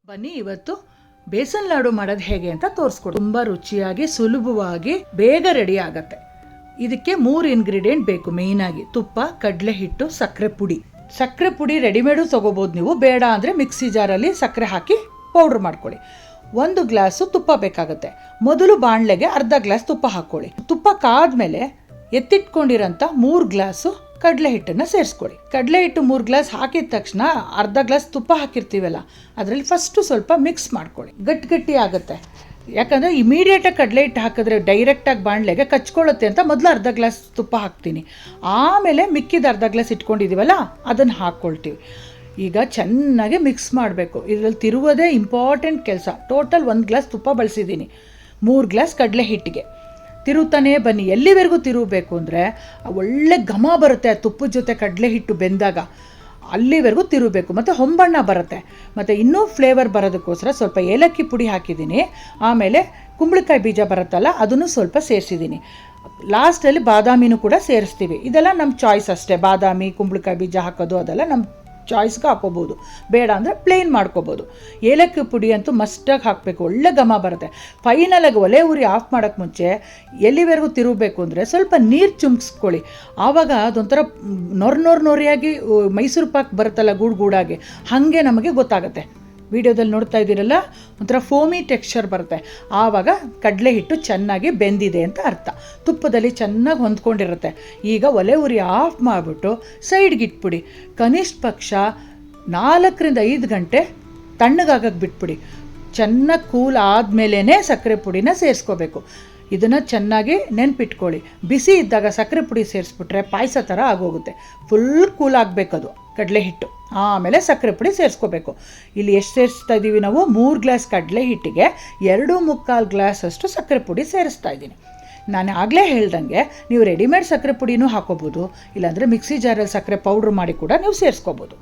ಬನ್ನಿ ಇವತ್ತು ಬೇಸನ್ ಲಾಡು ಮಾಡೋದು ಹೇಗೆ ಅಂತ ತೋರಿಸ್ಕೊಡು. ತುಂಬ ರುಚಿಯಾಗಿ ಸುಲಭವಾಗಿ ಬೇಗ ರೆಡಿ ಆಗತ್ತೆ. ಇದಕ್ಕೆ 3 ಇಂಗ್ರೀಡಿಯೆಂಟ್ ಬೇಕು ಮೇಯ್ನ್ ಆಗಿ: ತುಪ್ಪ, ಕಡಲೆ ಹಿಟ್ಟು, ಸಕ್ಕರೆ ಪುಡಿ. ಸಕ್ಕರೆ ಪುಡಿ ರೆಡಿಮೇಡು ತಗೋಬೋದು ನೀವು, ಬೇಡ ಅಂದರೆ ಮಿಕ್ಸಿ ಜಾರಲ್ಲಿ ಸಕ್ಕರೆ ಹಾಕಿ ಪೌಡ್ರ್ ಮಾಡ್ಕೊಳ್ಳಿ. 1 ಗ್ಲಾಸು ತುಪ್ಪ ಬೇಕಾಗುತ್ತೆ. ಮೊದಲು ಬಾಣಲೆಗೆ ಅರ್ಧ ಗ್ಲಾಸ್ ತುಪ್ಪ ಹಾಕ್ಕೊಳ್ಳಿ. ತುಪ್ಪ ಕಾದ್ಮೇಲೆ ಎತ್ತಿಟ್ಕೊಂಡಿರೋಂಥ 3 ಗ್ಲಾಸು ಕಡಲೆ ಹಿಟ್ಟನ್ನು ಸೇರಿಸ್ಕೊಳ್ಳಿ. ಕಡಲೆ ಹಿಟ್ಟು 3 ಗ್ಲಾಸ್ ಹಾಕಿದ ತಕ್ಷಣ ಅರ್ಧ ಗ್ಲಾಸ್ ತುಪ್ಪ ಹಾಕಿರ್ತೀವಲ್ಲ, ಅದರಲ್ಲಿ ಫಸ್ಟು ಸ್ವಲ್ಪ ಮಿಕ್ಸ್ ಮಾಡ್ಕೊಳ್ಳಿ. ಗಟ್ಟಿ ಆಗುತ್ತೆ. ಯಾಕಂದರೆ ಇಮಿಡಿಯೇಟಾಗಿ ಕಡಲೆ ಹಿಟ್ಟು ಹಾಕಿದ್ರೆ ಡೈರೆಕ್ಟಾಗಿ ಬಾಣಲೆಗೆ ಕಚ್ಕೊಳ್ಳುತ್ತೆ ಅಂತ ಮೊದಲು ಅರ್ಧ ಗ್ಲಾಸ್ ತುಪ್ಪ ಹಾಕ್ತೀನಿ. ಆಮೇಲೆ ಮಿಕ್ಕಿದ ಅರ್ಧ ಗ್ಲಾಸ್ ಇಟ್ಕೊಂಡಿದ್ದೀವಲ್ಲ ಅದನ್ನು ಹಾಕ್ಕೊಳ್ತೀವಿ. ಈಗ ಚೆನ್ನಾಗಿ ಮಿಕ್ಸ್ ಮಾಡಬೇಕು. ಇದರಲ್ಲಿ ತಿರುವುದೇ ಇಂಪಾರ್ಟೆಂಟ್ ಕೆಲಸ. ಟೋಟಲ್ 1 ಗ್ಲಾಸ್ ತುಪ್ಪ ಬಳಸಿದ್ದೀನಿ 3 ಗ್ಲಾಸ್ ಕಡಲೆ ಹಿಟ್ಟಿಗೆ. ತಿರುತ್ತಾನೇ ಬನ್ನಿ. ಎಲ್ಲಿವರೆಗೂ ತಿರುಗಬೇಕು ಅಂದರೆ ಒಳ್ಳೆ ಘಮ ಬರುತ್ತೆ ಆ ತುಪ್ಪದ ಜೊತೆ ಕಡಲೆ ಹಿಟ್ಟು ಬೆಂದಾಗ, ಅಲ್ಲಿವರೆಗೂ ತಿರುಗಬೇಕು. ಮತ್ತು ಹೊಂಬಣ್ಣ ಬರುತ್ತೆ. ಮತ್ತು ಇನ್ನೂ ಫ್ಲೇವರ್ ಬರೋದಕ್ಕೋಸ್ಕರ ಸ್ವಲ್ಪ ಏಲಕ್ಕಿ ಪುಡಿ ಹಾಕಿದ್ದೀನಿ. ಆಮೇಲೆ ಕುಂಬಳಕಾಯಿ ಬೀಜ ಬರುತ್ತಲ್ಲ ಅದನ್ನು ಸ್ವಲ್ಪ ಸೇರಿಸಿದ್ದೀನಿ. ಲಾಸ್ಟಲ್ಲಿ ಬಾದಾಮಿನೂ ಕೂಡ ಸೇರಿಸ್ತೀವಿ. ಇದೆಲ್ಲ ನಮ್ಮ ಚಾಯ್ಸ್ ಅಷ್ಟೇ. ಬಾದಾಮಿ, ಕುಂಬಳಕಾಯಿ ಬೀಜ ಹಾಕೋದು ಅದೆಲ್ಲ ನಮ್ಮ ಚಾಯ್ಸ್ಗೆ ಹಾಕೋಬೋದು, ಬೇಡ ಅಂದರೆ ಪ್ಲೇನ್ ಮಾಡ್ಕೋಬೋದು. ಏಲಕ್ಕಿ ಪುಡಿ ಅಂತೂ ಮಸ್ಟಾಗಿ ಹಾಕಬೇಕು, ಒಳ್ಳೆ ಘಮ ಬರುತ್ತೆ. ಫೈನಲಾಗಿ ಒಲೆ ಉರಿ ಆಫ್ ಮಾಡೋಕ್ಕೆ ಮುಂಚೆ ಎಲ್ಲಿವರೆಗೂ ತಿರುಗಬೇಕು ಅಂದರೆ ಸ್ವಲ್ಪ ನೀರು ಚುಮ್ಸ್ಕೊಳ್ಳಿ. ಆವಾಗ ಅದೊಂಥರ ನೊರಿಯಾಗಿ ಮೈಸೂರು ಪಾಕ್ ಬರುತ್ತಲ್ಲ ಗೂಡಾಗಿ, ಹಾಗೆ ನಮಗೆ ಗೊತ್ತಾಗುತ್ತೆ. ವಿಡಿಯೋದಲ್ಲಿ ನೋಡ್ತಾ ಇದ್ದೀರಲ್ಲ, ಒಂಥರ ಫೋಮಿ ಟೆಕ್ಸ್ಚರ್ ಬರುತ್ತೆ. ಆವಾಗ ಕಡಲೆ ಹಿಟ್ಟು ಚೆನ್ನಾಗಿ ಬೆಂದಿದೆ ಅಂತ ಅರ್ಥ. ತುಪ್ಪದಲ್ಲಿ ಚೆನ್ನಾಗಿ ಹೊಂದ್ಕೊಂಡಿರುತ್ತೆ. ಈಗ ಒಲೆ ಉರಿ ಆಫ್ ಮಾಡಿಬಿಟ್ಟು ಸೈಡ್ಗೆ ಇಟ್ಬಿಡಿ. ಕನಿಷ್ಠ ಪಕ್ಷ 4 ರಿಂದ 5 ಗಂಟೆ ತಣ್ಣಗಾಗಕ್ಕೆ ಬಿಟ್ಬಿಡಿ. ಚೆನ್ನಾಗಿ ಕೂಲ್ ಆದಮೇಲೇ ಸಕ್ಕರೆ ಪುಡಿನ ಸೇರಿಸ್ಕೋಬೇಕು. ಇದನ್ನು ಚೆನ್ನಾಗಿ ನೆನಪಿಟ್ಕೊಳ್ಳಿ. ಬಿಸಿ ಇದ್ದಾಗ ಸಕ್ಕರೆ ಪುಡಿ ಸೇರಿಸ್ಬಿಟ್ರೆ ಪಾಯಸ ಥರ ಆಗೋಗುತ್ತೆ. ಫುಲ್ ಕೂಲ್ ಆಗಬೇಕದು ಕಡಲೆ ಹಿಟ್ಟು. ಆಮೇಲೆ ಸಕ್ಕರೆ ಪುಡಿ ಸೇರಿಸ್ಕೋಬೇಕು. ಇಲ್ಲಿ ಎಷ್ಟು ಸೇರಿಸ್ತಾ ಇದ್ದೀವಿ ನಾವು? 3 ಗ್ಲಾಸ್ ಕಡಲೆ ಹಿಟ್ಟಿಗೆ 2.25 ಗ್ಲಾಸ್ ಅಷ್ಟು ಸಕ್ಕರೆ ಪುಡಿ ಸೇರಿಸ್ತಾ ಇದ್ದೀನಿ. ನಾನು ಆಗಲೇ ಹೇಳ್ದಂಗೆ ನೀವು ರೆಡಿಮೇಡ್ ಸಕ್ಕರೆ ಪುಡಿನೂ ಹಾಕೋಬೋದು, ಇಲ್ಲಾಂದರೆ ಮಿಕ್ಸಿ ಜಾರಲ್ಲಿ ಸಕ್ಕರೆ ಪೌಡ್ರ್ ಮಾಡಿ ಕೂಡ ನೀವು ಸೇರಿಸ್ಕೋಬೋದು.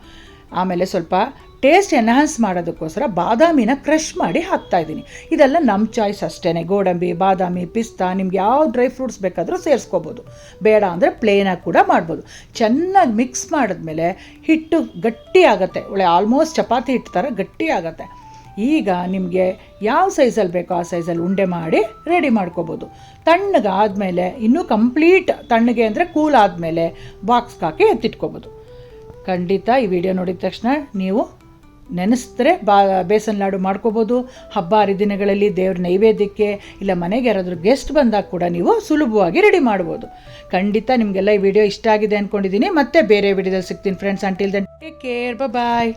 ಆಮೇಲೆ ಸ್ವಲ್ಪ ಟೇಸ್ಟ್ ಎನ್ಹಾನ್ಸ್ ಮಾಡೋದಕ್ಕೋಸ್ಕರ ಬಾದಾಮಿನ ಕ್ರಷ್ ಮಾಡಿ ಹಾಕ್ತಾಯಿದ್ದೀನಿ. ಇದೆಲ್ಲ ನಮ್ಮ ಚಾಯ್ಸ್ ಅಷ್ಟೇ. ಗೋಡಂಬಿ, ಬಾದಾಮಿ, ಪಿಸ್ತಾ, ನಿಮ್ಗೆ ಯಾವ ಡ್ರೈ ಫ್ರೂಟ್ಸ್ ಬೇಕಾದರೂ ಸೇರಿಸ್ಕೋಬೋದು, ಬೇಡ ಅಂದರೆ ಪ್ಲೇನಾಗಿ ಕೂಡ ಮಾಡ್ಬೋದು. ಚೆನ್ನಾಗಿ ಮಿಕ್ಸ್ ಮಾಡಿದ್ಮೇಲೆ ಹಿಟ್ಟು ಗಟ್ಟಿ ಆಗುತ್ತೆ. ಒಳ್ಳೆ ಆಲ್ಮೋಸ್ಟ್ ಚಪಾತಿ ಹಿಟ್ಟು ಥರ ಗಟ್ಟಿ ಆಗುತ್ತೆ. ಈಗ ನಿಮಗೆ ಯಾವ ಸೈಜಲ್ಲಿ ಬೇಕೋ ಆ ಸೈಜಲ್ಲಿ ಉಂಡೆ ಮಾಡಿ ರೆಡಿ ಮಾಡ್ಕೋಬೋದು. ತಣ್ಣಗಾದಮೇಲೆ, ಇನ್ನೂ ಕಂಪ್ಲೀಟ್ ತಣ್ಣಗೆ ಅಂದರೆ ಕೂಲ್ ಆದಮೇಲೆ ಬಾಕ್ಸ್ಗೆ ಹಾಕಿ ಎತ್ತಿಟ್ಕೋಬೋದು. ಖಂಡಿತ ಈ ವಿಡಿಯೋ ನೋಡಿದ ತಕ್ಷಣ ನೀವು ನೆನೆಸಿದ್ರೆ ಬೇಸನ್ ಲಾಡು ಮಾಡ್ಕೋಬೋದು. ಹಬ್ಬ ಹರಿದಿನಗಳಲ್ಲಿ ದೇವ್ರ ನೈವೇದ್ಯಕ್ಕೆ, ಇಲ್ಲ ಮನೆಗೆ ಯಾರಾದರೂ ಗೆಸ್ಟ್ ಬಂದಾಗ ಕೂಡ ನೀವು ಸುಲಭವಾಗಿ ರೆಡಿ ಮಾಡ್ಬೋದು. ಖಂಡಿತ ನಿಮಗೆಲ್ಲ ಈ ವಿಡಿಯೋ ಇಷ್ಟ ಆಗಿದೆ ಅಂದ್ಕೊಂಡಿದ್ದೀನಿ. ಮತ್ತೆ ಬೇರೆ ವಿಡಿಯೋದಲ್ಲಿ ಸಿಗ್ತೀನಿ friends. Until then take care, ಬಾಯ್.